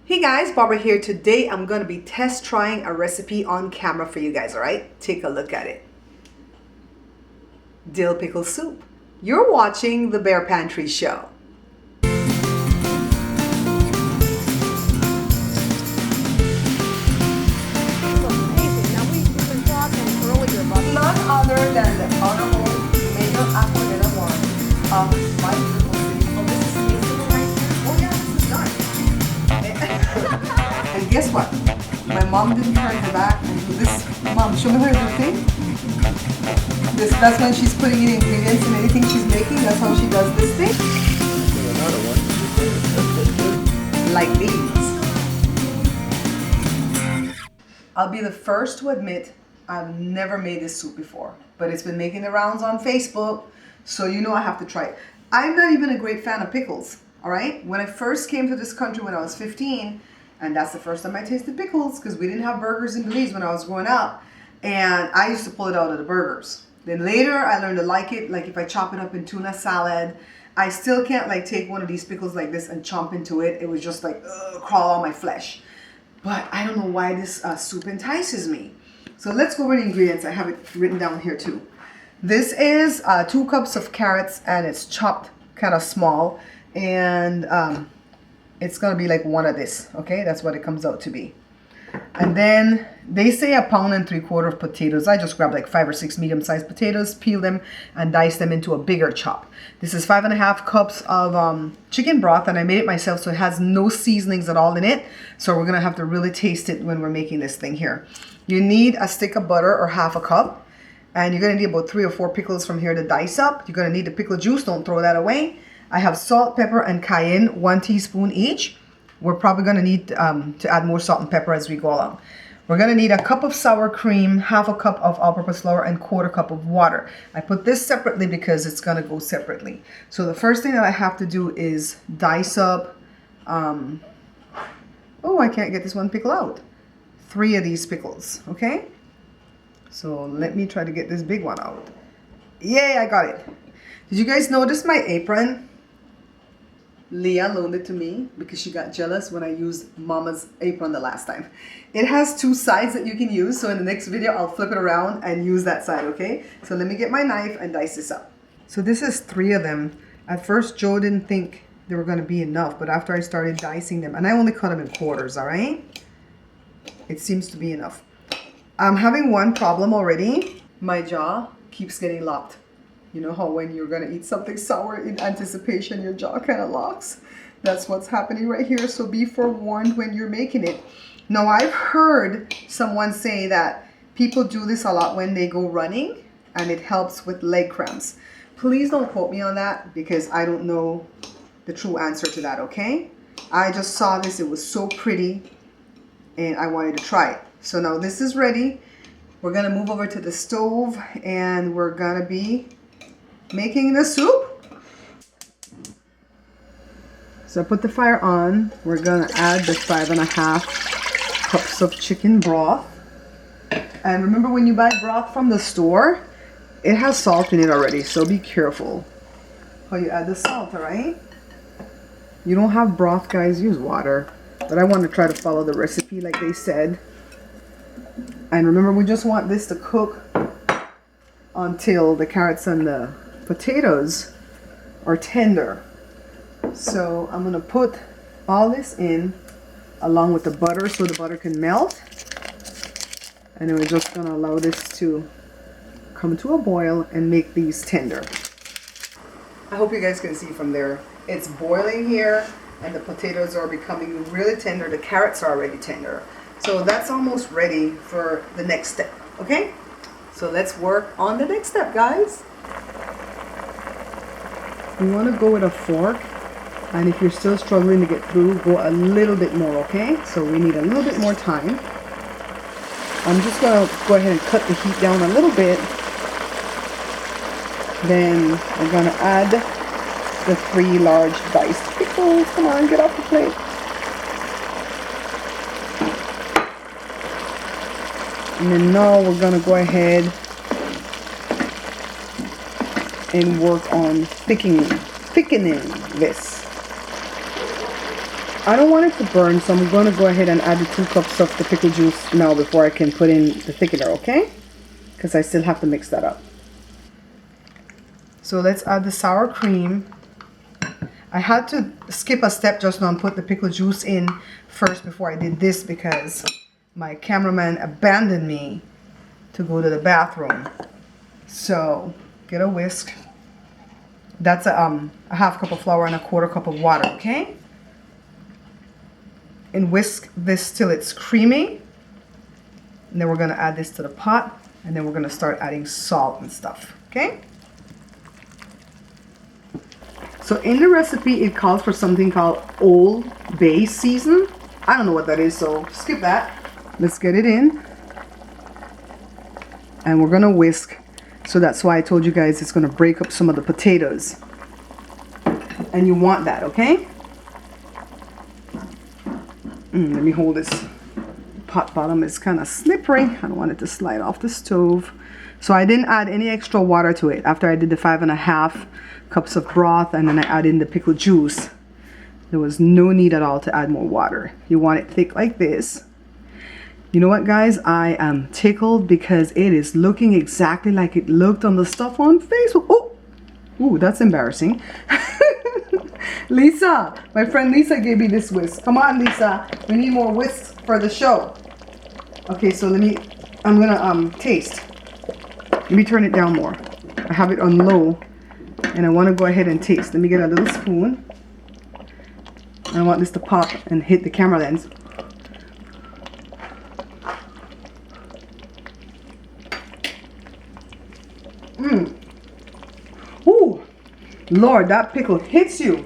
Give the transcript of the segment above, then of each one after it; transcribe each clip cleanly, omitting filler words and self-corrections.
Hey guys, Barbara here. Today I'm going to be test trying a recipe on camera for you guys, alright? Take a look at it. Dill pickle soup. You're watching the Bear Pantry Show. None other than the Honorable Mayor Aquilina Warren of my beautiful city. Oh, this is amazing right here. Oh yeah, this is done. And guess what? My mom didn't turn her back and do this. Mom, show me how to do thing. That's when she's putting in ingredients and anything she's making. That's how she does this thing. Like these. I'll be the first to admit I've never made this soup before, but it's been making the rounds on Facebook, so you know I have to try it. I'm not even a great fan of pickles, all right? When I first came to this country when I was 15, and that's the first time I tasted pickles because we didn't have burgers in Belize when I was growing up, and I used to pull it out of the burgers. Then later I learned to like it, like if I chop it up in tuna salad. I still can't like take one of these pickles like this and chomp into it. It was just like crawl on my flesh. But I don't know why this soup entices me. So let's go over the ingredients. I have it written down here too. This is 2 cups of carrots and it's chopped kind of small. And it's going to be like one of this. Okay, that's what it comes out to be. And then they say 1 3/4 pounds of potatoes. I just grabbed like 5 or 6 medium-sized potatoes, peel them, and dice them into a bigger chop. This is 5½ cups of chicken broth, and I made it myself, so it has no seasonings at all in it. So we're gonna have to really taste it when we're making this thing here. You need a stick of butter or 1/2 cup, and you're gonna need about 3 or 4 pickles from here to dice up. You're gonna need the pickle juice. Don't throw that away. I have salt, pepper, and cayenne, 1 teaspoon each. We're probably going to need to add more salt and pepper as we go along. We're going to need 1 cup of sour cream, 1/2 cup of all-purpose flour, and 1/4 cup of water. I put this separately because it's going to go separately. So the first thing that I have to do is dice up, oh, I can't get this one pickle out. 3 of these pickles, okay? So let me try to get this big one out. Yay, I got it. Did you guys notice my apron? Leah loaned it to me because she got jealous when I used Mama's apron the last time. It has 2 sides that you can use, so in the next video I'll flip it around and use that side, okay? So let me get my knife and dice this up. So this is 3 of them. At first Joe didn't think they were going to be enough, but after I started dicing them, and I only cut them in quarters, all right? It seems to be enough. I'm having one problem already. My jaw keeps getting locked. You know how when you're going to eat something sour in anticipation, your jaw kind of locks? That's what's happening right here. So be forewarned when you're making it. Now, I've heard someone say that people do this a lot when they go running and it helps with leg cramps. Please don't quote me on that because I don't know the true answer to that, okay? I just saw this. It was so pretty and I wanted to try it. So now this is ready. We're going to move over to the stove and we're going to be making the soup. So I put the fire on. We're gonna add the 5½ cups of chicken broth. And remember, when you buy broth from the store, it has salt in it already, so be careful how you add the salt, all right? You don't have broth, guys, use water. But I want to try to follow the recipe like they said. And remember, we just want this to cook until the carrots and the potatoes are tender. So I'm going to put all this in along with the butter so the butter can melt. And then we're just going to allow this to come to a boil and make these tender. I hope you guys can see from there. It's boiling here and the potatoes are becoming really tender. The carrots are already tender. So that's almost ready for the next step, okay? So let's work on the next step, guys. You want to go with a fork, and if you're still struggling to get through, go a little bit more, okay? So we need a little bit more time. I'm just going to go ahead and cut the heat down a little bit. Then I'm going to add the 3 large diced pickles. Come on, get off the plate. And then now we're going to go ahead and work on thickening this. I don't want it to burn, so I'm going to go ahead and add the 2 cups of the pickle juice now before I can put in the thickener, okay? Because I still have to mix that up. So let's add the sour cream. I had to skip a step just now and put the pickle juice in first before I did this because my cameraman abandoned me to go to the bathroom. So get a whisk. That's a half cup of flour and a 1/4 cup of water, okay? And whisk this till it's creamy. And then we're gonna add this to the pot, and then we're gonna start adding salt and stuff, okay? So in the recipe, it calls for something called Old Bay season. I don't know what that is, so skip that. Let's get it in. And we're gonna whisk. So that's why I told you guys it's gonna break up some of the potatoes. And you want that, okay? Let me hold this. Pot bottom is kind of slippery. I don't want it to slide off the stove. So I didn't add any extra water to it after I did the 5½ cups of broth and then I added in the pickle juice. There was no need at all to add more water. You want it thick like this. You know what, guys? I am tickled because it is looking exactly like it looked on the stuff on Facebook. Oh, ooh, that's embarrassing. Lisa, my friend Lisa gave me this whisk. Come on, Lisa. We need more whisks for the show. Okay, so I'm gonna taste. Let me turn it down more. I have it on low and I want to go ahead and taste. Let me get a little spoon. I want this to pop and hit the camera lens. Ooh, Lord, that pickle hits you.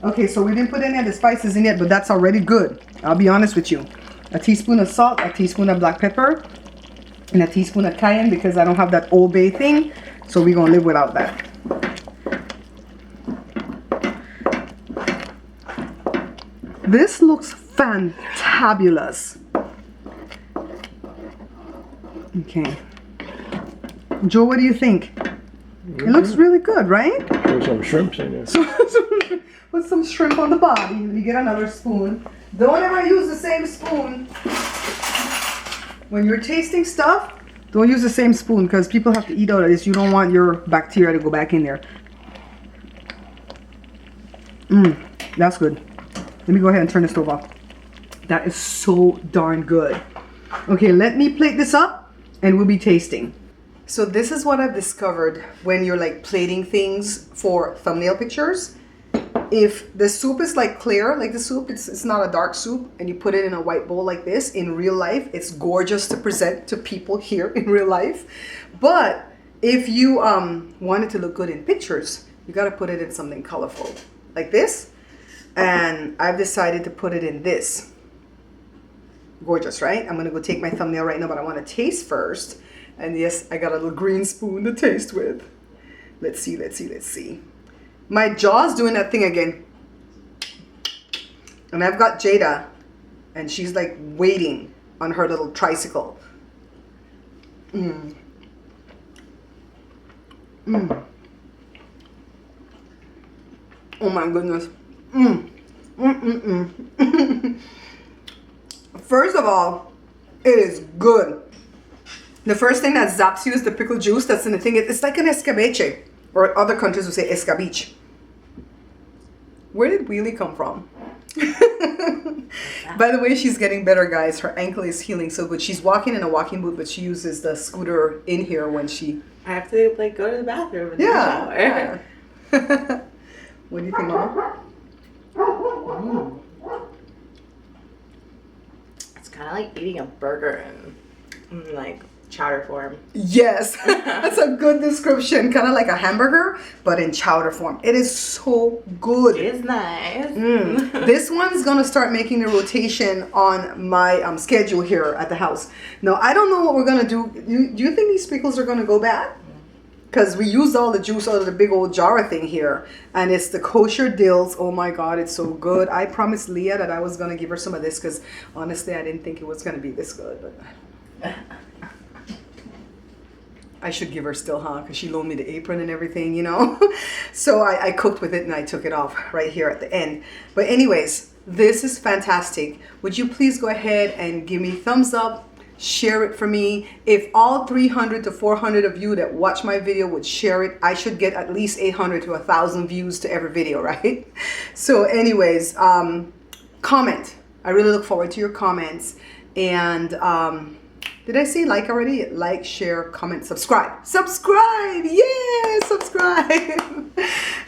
Okay, so we didn't put any of the spices in yet, but that's already good. I'll be honest with you. A teaspoon of salt, a teaspoon of black pepper, and a teaspoon of cayenne because I don't have that Old Bay thing. So we're going to live without that. This looks fantabulous. Okay. Joe, what do you think? It looks really good, right? Put some shrimps in it. Put some shrimp on the body. Let me get another spoon. Don't ever use the same spoon. When you're tasting stuff, don't use the same spoon because people have to eat out of this. You don't want your bacteria to go back in there. That's good. Let me go ahead and turn the stove off. That is so darn good. Okay, let me plate this up and we'll be tasting. So this is what I've discovered when you're like plating things for thumbnail pictures. If the soup is like clear, like the soup, it's not a dark soup, and you put it in a white bowl like this, in real life, it's gorgeous to present to people here in real life. But if you want it to look good in pictures, you got to put it in something colorful like this. And I've decided to put it in this. Gorgeous, right? I'm going to go take my thumbnail right now, but I want to taste first. And yes, I got a little green spoon to taste with. Let's see, let's see, let's see. My jaw's doing that thing again. And I've got Jada, and she's like waiting on her little tricycle. Oh my goodness. First of all, it is good. The first thing that zaps you is the pickle juice that's in the thing. It's like an escabeche, or other countries would say escabeche. Where did Wheelie come from? By the way, she's getting better, guys. Her ankle is healing so good. She's walking in a walking boot, but she uses the scooter in here when she... I have to like go to the bathroom and yeah. shower. What do you think, Mama? It's kind of like eating a burger in like chowder form. Yes, that's a good description. Kind of like a hamburger, but in chowder form. It is so good. It is nice. This one's gonna start making the rotation on my schedule here at the house. Now, I don't know what we're gonna do. Do you think these pickles are gonna go bad? Because we used all the juice out of the big old jar thing here. And it's the kosher dills. Oh my God, it's so good. I promised Leah that I was gonna give her some of this because honestly, I didn't think it was gonna be this good. But I should give her still, huh? Because she loaned me the apron and everything, you know? So I cooked with it and I took it off right here at the end. But anyways, this is fantastic. Would you please go ahead and give me thumbs up, share it for me. If all 300 to 400 of you that watch my video would share it, I should get at least 800 to 1,000 views to every video, right? So anyways, comment. I really look forward to your comments. And did I say like already? Like, share, comment, subscribe. Subscribe! Yeah, subscribe!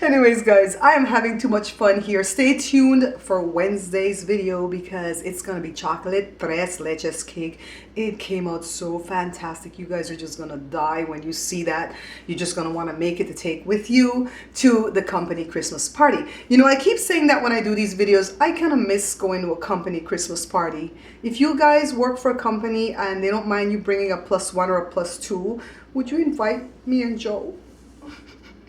Anyways, guys, I am having too much fun here. Stay tuned for Wednesday's video because it's going to be chocolate tres leches cake. It came out so fantastic. You guys are just going to die when you see that. You're just going to want to make it to take with you to the company Christmas party. You know, I keep saying that when I do these videos, I kind of miss going to a company Christmas party. If you guys work for a company and they don't mind you bringing a +1 or a +2, would you invite me and Joe?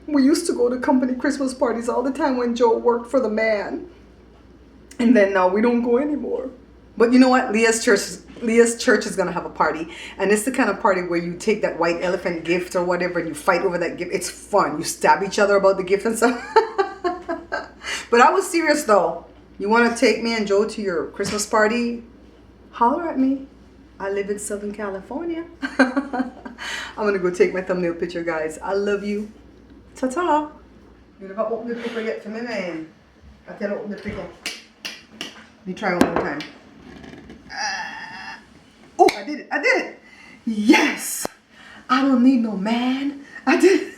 We used to go to company Christmas parties all the time when Joe worked for the man. And then now we don't go anymore. But you know what? Leah's church is going to have a party. And it's the kind of party where you take that white elephant gift or whatever and you fight over that gift. It's fun. You stab each other about the gift and stuff. But I was serious though. You want to take me and Joe to your Christmas party? Holler at me. I live in Southern California. I'm going to go take my thumbnail picture, guys. I love you. Ta-ta. You never opened the pickle yet for me, man. I tell you, open the pickle. Let me try one more time. Oh, I did it. I did it. Yes. I don't need no man. I did it.